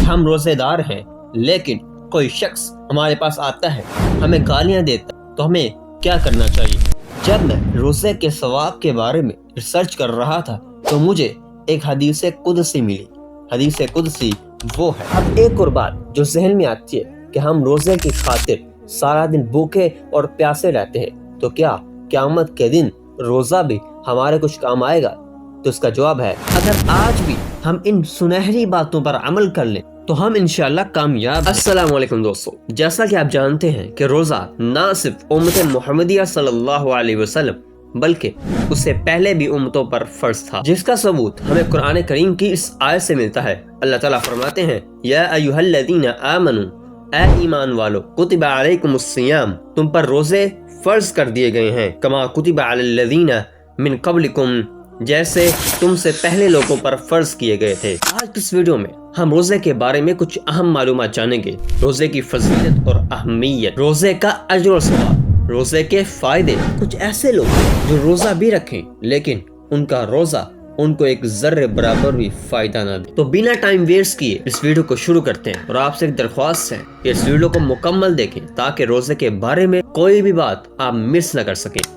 ہم روزے دار ہیں، لیکن کوئی شخص ہمارے پاس آتا ہے، ہمیں گالیاں دیتا ہے، تو ہمیں کیا کرنا چاہیے؟ جب میں روزے کے ثواب کے بارے میں ریسرچ کر رہا تھا تو مجھے ایک حدیث قدسی ملی۔ حدیث قدسی وہ ہے۔ اب ایک اور بات جو ذہن میں آتی ہے کہ ہم روزے کی خاطر سارا دن بھوکے اور پیاسے رہتے ہیں، تو کیا قیامت کے دن روزہ بھی ہمارے کچھ کام آئے گا؟ تو اس کا جواب ہے، اگر آج بھی ہم ان سنہری باتوں پر عمل کر لیں تو ہم انشاءاللہ کامیاب ہیں۔ السلام علیکم دوستو، جیسا کہ آپ جانتے ہیں کہ روزہ نہ صرف امت محمدیہ صلی اللہ علیہ وسلم بلکہ اس سے پہلے بھی امتوں پر فرض تھا، جس کا ثبوت ہمیں قرآن کریم کی اس آیت سے ملتا ہے۔ اللہ تعالیٰ فرماتے ہیں، یا ایھا الذین آمنوا، اے ایمان والو، کتب علیکم الصیام، تم پر روزے فرض کر دیے گئے ہیں، کما کتب علی الذین من قبلکم، جیسے تم سے پہلے لوگوں پر فرض کیے گئے تھے۔ آج کی اس ویڈیو میں ہم روزے کے بارے میں کچھ اہم معلومات جانیں گے، روزے کی فضیلت اور اہمیت، روزے کا اجر و ثواب، روزے کے فائدے، کچھ ایسے لوگ جو روزہ بھی رکھیں لیکن ان کا روزہ ان کو ایک ذرے برابر بھی فائدہ نہ دے۔ تو بنا ٹائم ویسٹ کیے اس ویڈیو کو شروع کرتے ہیں، اور آپ سے ایک درخواست ہے کہ اس ویڈیو کو مکمل دیکھیں تاکہ روزے کے بارے میں کوئی بھی بات آپ مس نہ کر سکیں۔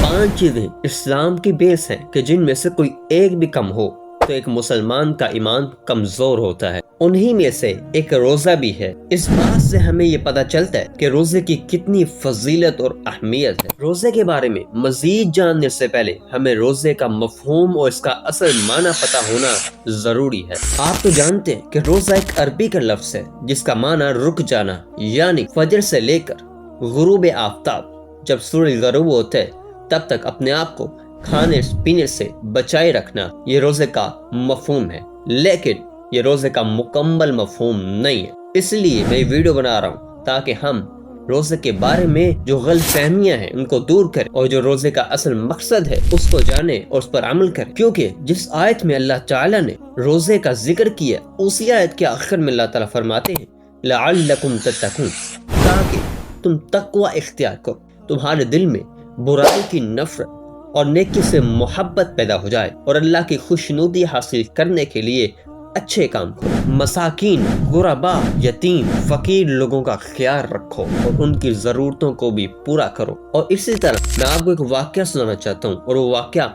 5 چیزیں اسلام کی بیس ہیں کہ جن میں سے کوئی ایک بھی کم ہو تو ایک مسلمان کا ایمان کمزور ہوتا ہے، انہی میں سے ایک روزہ بھی ہے۔ اس بات سے ہمیں یہ پتہ چلتا ہے کہ روزے کی کتنی فضیلت اور اہمیت ہے۔ روزے کے بارے میں مزید جاننے سے پہلے ہمیں روزے کا مفہوم اور اس کا اصل معنی پتہ ہونا ضروری ہے۔ آپ تو جانتے ہیں کہ روزہ ایک عربی کا لفظ ہے جس کا معنی رک جانا، یعنی فجر سے لے کر غروب آفتاب، جب سورج غروب ہوتا ہے تب تک اپنے آپ کو کھانے پینے سے بچائے رکھنا، یہ روزے کا مفہوم ہے۔ لیکن یہ روزے کا مکمل مفہوم نہیں ہے، اس لیے میں یہ ویڈیو بنا رہا ہوں تاکہ ہم روزے کے بارے میں جو غلط فہمیاں ہیں ان کو دور کریں اور جو روزے کا اصل مقصد ہے اس کو جانیں اور اس پر عمل کریں۔ کیونکہ جس آیت میں اللہ تعالیٰ نے روزے کا ذکر کیا، اسی آیت کے آخر میں اللہ تعالیٰ فرماتے ہیں، لعلکم تتقون، تاکہ تم تقوی اختیار کرو، تمہارے دل میں برائی کی نفرت اور نیکی سے محبت پیدا ہو جائے اور اللہ کی خوشنودی حاصل کرنے کے لیے اچھے کام کرو، مساکین، غرباء، یتیم، فقیر لوگوں کا خیال رکھو اور ان کی ضرورتوں کو بھی پورا کرو۔ اور اسی طرح میں آپ کو ایک واقعہ سنانا چاہتا ہوں، اور وہ واقعہ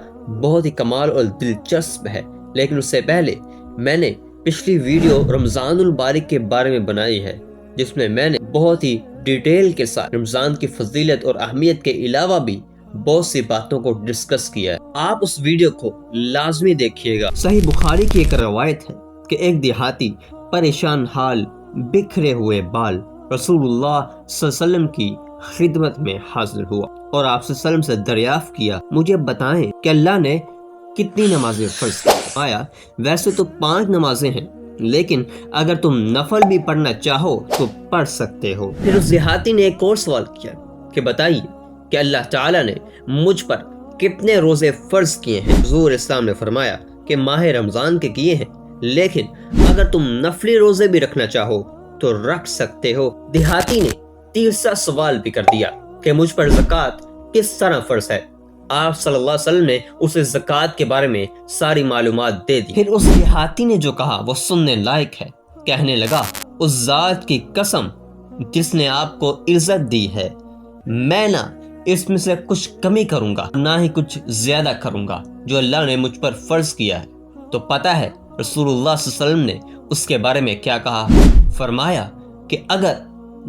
بہت ہی کمال اور دلچسپ ہے، لیکن اس سے پہلے میں نے پچھلی ویڈیو رمضان المبارک کے بارے میں بنائی ہے جس میں میں نے بہت ہی ڈیٹیل کے ساتھ رمضان کی فضیلت اور اہمیت کے علاوہ بھی بہت سی باتوں کو ڈسکس کیا ہے۔ آپ اس ویڈیو کو لازمی دیکھیے گا۔ صحیح بخاری کی ایک روایت ہے کہ ایک دیہاتی پریشان حال، بکھرے ہوئے بال رسول اللہ صلی اللہ علیہ وسلم کی خدمت میں حاضر ہوا اور آپ صلی اللہ علیہ وسلم سے دریافت کیا، مجھے بتائیں کہ اللہ نے کتنی نمازیں فرض کی؟ آیا ویسے تو 5 نمازیں ہیں، لیکن اگر تم نفل بھی پڑھنا چاہو تو پڑھ سکتے ہو۔ پھر اس دیہاتی نے ایک اور سوال کیا کہ بتائیے کہ اللہ تعالیٰ نے مجھ پر کتنے روزے فرض کیے ہیں؟ حضور اسلام نے فرمایا کہ ماہ رمضان کے کیے ہیں، لیکن اگر تم نفلی روزے بھی رکھنا چاہو تو رکھ سکتے ہو۔ دیہاتی نے تیسرا سوال بھی کر دیا کہ مجھ پر زکوٰۃ کس طرح فرض ہے؟ آپ صلی اللہ علیہ وسلم نے اسے زکوٰۃ کے بارے میں ساری معلومات دے دی۔ پھر اس دیہاتی نے جو کہا وہ سننے لائق ہے، کہنے لگا، اس ذات کی قسم جس نے آپ کو عزت دی ہے، میں نہ اس میں سے کچھ کمی کروں گا نہ ہی کچھ زیادہ کروں گا جو اللہ نے مجھ پر فرض کیا ہے۔ تو پتہ ہے رسول اللہ صلی اللہ علیہ وسلم نے اس کے بارے میں کیا کہا؟ فرمایا کہ اگر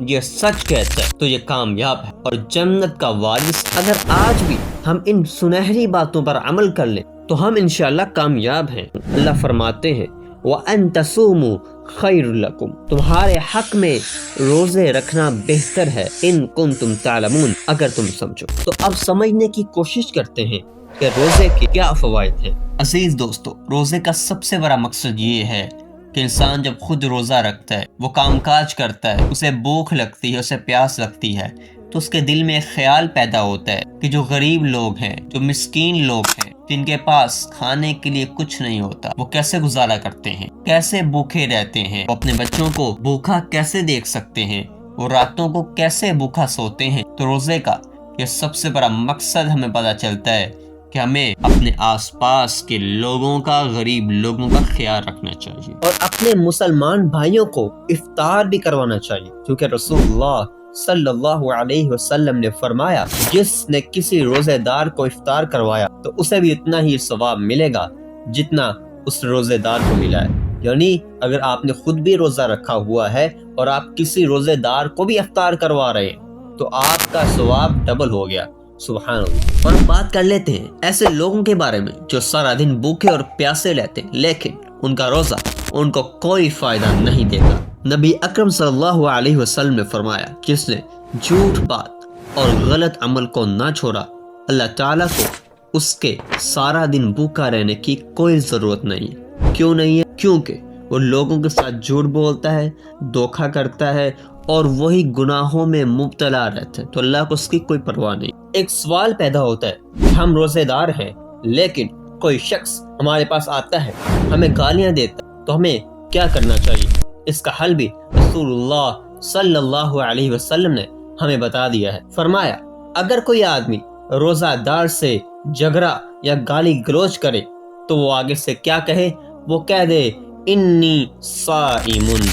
یہ سچ کہتا ہے تو یہ کامیاب ہے اور جنت کا وارث۔ اگر آج بھی ہم ان سنہری باتوں پر عمل کر لیں تو ہم انشاءاللہ کامیاب ہیں۔ اللہ فرماتے ہیں، وَأَن تَصُومُوا خَيْرٌ لَكُمْ، تمہارے حق میں روزے رکھنا بہتر ہے، ان کنتم تعلمون، اگر تم سمجھو۔ تو اب سمجھنے کی کوشش کرتے ہیں کہ روزے کے کیا فوائد ہیں۔ عزیز دوستو، روزے کا سب سے بڑا مقصد یہ ہے کہ انسان جب خود روزہ رکھتا ہے، وہ کام کاج کرتا ہے، اسے بھوک لگتی ہے، اسے پیاس لگتی ہے، تو اس کے دل میں ایک خیال پیدا ہوتا ہے کہ جو غریب لوگ ہیں، جو مسکین لوگ ہیں، جن کے پاس کھانے کے لیے کچھ نہیں ہوتا، وہ کیسے گزارا کرتے ہیں، کیسے بھوکے رہتے ہیں، وہ اپنے بچوں کو بھوکا کیسے دیکھ سکتے ہیں، وہ راتوں کو کیسے بھوکا سوتے ہیں۔ تو روزے کا یہ سب سے بڑا مقصد ہمیں پتہ چلتا ہے کہ ہمیں اپنے آس پاس کے لوگوں کا، غریب لوگوں کا خیال رکھنا چاہیے اور اپنے مسلمان بھائیوں کو افطار بھی کروانا چاہیے، کیونکہ رسول اللہ صلی اللہ علیہ وسلم نے فرمایا جس نے کسی روزے دار کو افطار کروایا تو اسے بھی اتنا ہی ثواب ملے گا جتنا اس روزے دار کو ملا ہے۔ یعنی اگر آپ نے خود بھی روزہ رکھا ہوا ہے اور آپ کسی روزے دار کو بھی افطار کروا رہے ہیں تو آپ کا ثواب ڈبل ہو گیا۔ سبحان اللہ۔ اور بات کر لیتے ہیں ایسے لوگوں کے بارے میں جو سارا دن بھوکے اور پیاسے رہتے ہیں لیکن ان کا روزہ ان کو کوئی فائدہ نہیں دیتا۔ نبی اکرم صلی اللہ علیہ وسلم نے فرمایا جس نے جھوٹ بات اور غلط عمل کو نہ چھوڑا اللہ تعالیٰ کو اس کے سارا دن بھوکا رہنے کی کوئی ضرورت نہیں ہے۔ کیوں نہیں ہے؟ کیونکہ وہ لوگوں کے ساتھ جھوٹ بولتا ہے، دھوکا کرتا ہے اور وہی گناہوں میں مبتلا رہتا ہے، تو اللہ کو اس کی کوئی پرواہ نہیں۔ ایک سوال پیدا ہوتا ہے کہ ہم روزے دار ہیں لیکن کوئی شخص ہمارے پاس آتا ہے، ہمیں گالیاں دیتا ہے، تو ہمیں کیا کرنا چاہیے؟ اس کا حل بھی رسول اللہ صلی اللہ علیہ وسلم نے ہمیں بتا دیا ہے۔ فرمایا اگر کوئی آدمی روزہ دار سے جھگڑا یا گالی گلوچ کرے تو وہ آگے سے کیا کہے؟ وہ کہہ دے انی صائمن،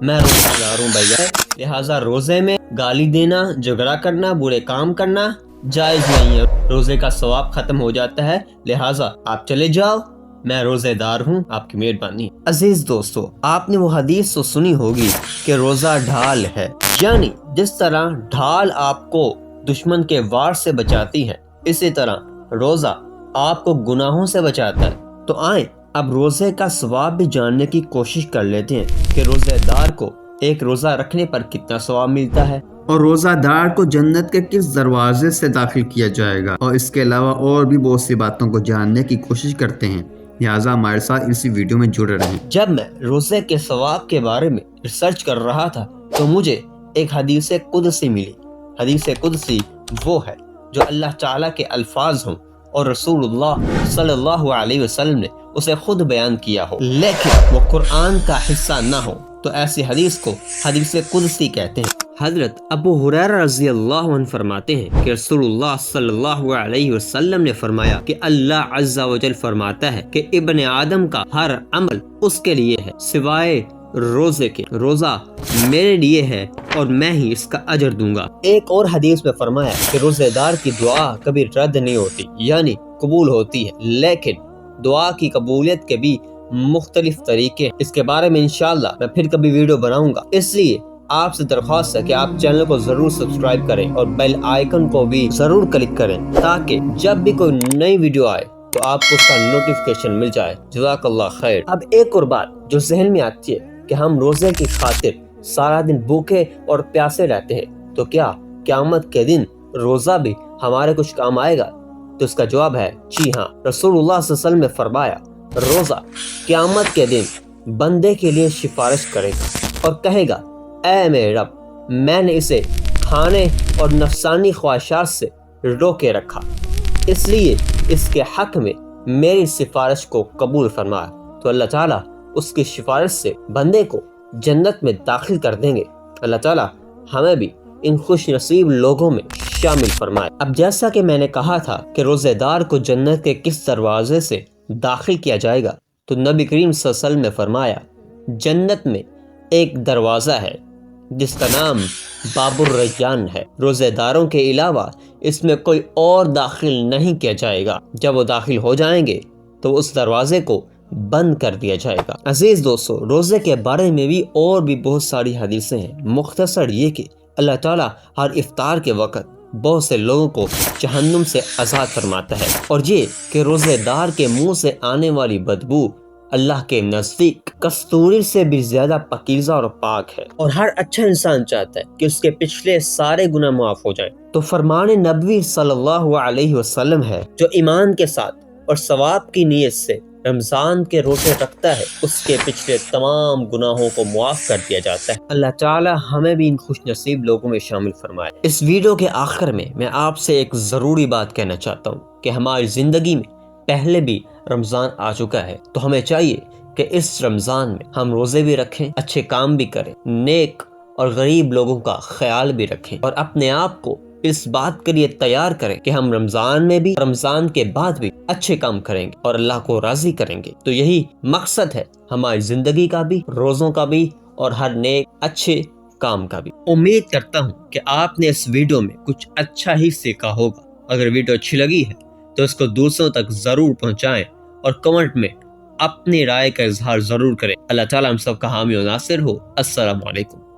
میں روزہ دار ہوں بھیا، لہٰذا روزے میں گالی دینا، جھگڑا کرنا، برے کام کرنا جائز نہیں ہے، روزے کا ثواب ختم ہو جاتا ہے، لہٰذا آپ چلے جاؤ، میں روزے دار ہوں، آپ کی مہربانی۔ عزیز دوستو، آپ نے وہ حدیث تو سنی ہوگی کہ روزہ ڈھال ہے، یعنی جس طرح ڈھال آپ کو دشمن کے وار سے بچاتی ہے اسی طرح روزہ آپ کو گناہوں سے بچاتا ہے۔ تو آئیں اب روزے کا ثواب بھی جاننے کی کوشش کر لیتے ہیں کہ روزے دار کو ایک روزہ رکھنے پر کتنا ثواب ملتا ہے اور روزہ دار کو جنت کے کس دروازے سے داخل کیا جائے گا، اور اس کے علاوہ اور بھی بہت سی باتوں کو جاننے کی کوشش کرتے ہیں، لہٰذا ہمارے ساتھ اسی ویڈیو میں جڑے رہیں۔ جب میں روزے کے ثواب کے بارے میں ریسرچ کر رہا تھا تو مجھے ایک حدیث قدسی ملی۔ حدیث قدسی وہ ہے جو اللہ تعالیٰ کے الفاظ ہوں اور رسول اللہ صلی اللہ علیہ وسلم نے اسے خود بیان کیا ہو لیکن وہ قرآن کا حصہ نہ ہو، تو ایسی حدیث کو حدیث قدسی کہتے ہیں۔ حضرت ابو ہریرہ رضی اللہ عنہ فرماتے ہیں کہ رسول اللہ صلی اللہ علیہ وسلم نے فرمایا کہ اللہ عز و جل فرماتا ہے کہ ابن آدم کا ہر عمل اس کے لیے ہے سوائے روزے کے، روزہ میرے لیے ہے اور میں ہی اس کا اجر دوں گا۔ ایک اور حدیث میں فرمایا کہ روزے دار کی دعا کبھی رد نہیں ہوتی، یعنی قبول ہوتی ہے، لیکن دعا کی قبولیت کے بھی مختلف طریقے ہیں۔ اس کے بارے میں انشاءاللہ میں پھر کبھی ویڈیو بناؤں گا، اس لیے آپ سے درخواست ہے کہ آپ چینل کو ضرور سبسکرائب کریں اور بیل آئیکن کو بھی ضرور کلک کریں تاکہ جب بھی کوئی نئی ویڈیو آئے تو آپ کو اس کا نوٹیفیکیشن مل جائے۔ جزاک اللہ خیر۔ اب ایک اور بات جو ذہن میں آتی ہے کہ ہم روزے کی خاطر سارا دن بھوکے اور پیاسے رہتے ہیں تو کیا قیامت کے دن روزہ بھی ہمارے کچھ کام آئے گا؟ تو اس کا جواب ہے جی ہاں۔ رسول اللہ صلی اللہ علیہ وسلم نے فرمایا روزہ قیامت کے دن بندے کے لیے سفارش کرے گا اور کہے گا اے میرے رب، میں نے اسے کھانے اور نفسانی خواہشات سے روکے رکھا، اس لیے اس کے حق میں میری سفارش کو قبول فرما۔ تو اللہ تعالیٰ اس کی سفارش سے بندے کو جنت میں داخل کر دیں گے۔ اللہ تعالیٰ ہمیں بھی ان خوش نصیب لوگوں میں شامل فرمائے۔ اب جیسا کہ میں نے کہا تھا کہ روزے دار کو جنت کے کس دروازے سے داخل کیا جائے گا، تو نبی کریم صلی اللہ علیہ وسلم نے فرمایا جنت میں ایک دروازہ ہے جس کا نام باب الریان ہے، روزے داروں کے علاوہ اس میں کوئی اور داخل نہیں کیا جائے گا، جب وہ داخل ہو جائیں گے تو اس دروازے کو بند کر دیا جائے گا۔ عزیز دوستو، روزے کے بارے میں بھی اور بھی بہت ساری حدیثیں ہیں، مختصر یہ کہ اللہ تعالیٰ ہر افطار کے وقت بہت سے لوگوں کو جہنم سے آزاد فرماتا ہے، اور یہ کہ روزے دار کے منہ سے آنے والی بدبو اللہ کے نزدیک کستوری سے بھی زیادہ پاکیزہ اور پاک ہے، اور ہر اچھا انسان چاہتا ہے کہ اس کے پچھلے سارے گناہ معاف ہو جائیں۔ تو فرمان نبوی صلی اللہ علیہ وسلم ہے جو ایمان کے ساتھ اور ثواب کی نیت سے رمضان کے روزے رکھتا ہے اس کے پچھلے تمام گناہوں کو معاف کر دیا جاتا ہے۔ اللہ تعالی ہمیں بھی ان خوش نصیب لوگوں میں شامل فرمائے۔ اس ویڈیو کے آخر میں آپ سے ایک ضروری بات کہنا چاہتا ہوں کہ ہماری زندگی میں پہلے بھی رمضان آ چکا ہے، تو ہمیں چاہیے کہ اس رمضان میں ہم روزے بھی رکھیں، اچھے کام بھی کریں، نیک اور غریب لوگوں کا خیال بھی رکھیں اور اپنے آپ کو اس بات کے لیے تیار کریں کہ ہم رمضان میں بھی، رمضان کے بعد بھی اچھے کام کریں گے اور اللہ کو راضی کریں گے۔ تو یہی مقصد ہے ہماری زندگی کا بھی، روزوں کا بھی، اور ہر نیک اچھے کام کا بھی۔ امید کرتا ہوں کہ آپ نے اس ویڈیو میں کچھ اچھا ہی سیکھا ہوگا۔ اگر ویڈیو اچھی لگی ہے تو اس کو دوسروں تک ضرور پہنچائیں اور کمنٹ میں اپنی رائے کا اظہار ضرور کریں۔ اللہ تعالیٰ ہم سب کا حامی و ناصر ہو۔ السلام علیکم۔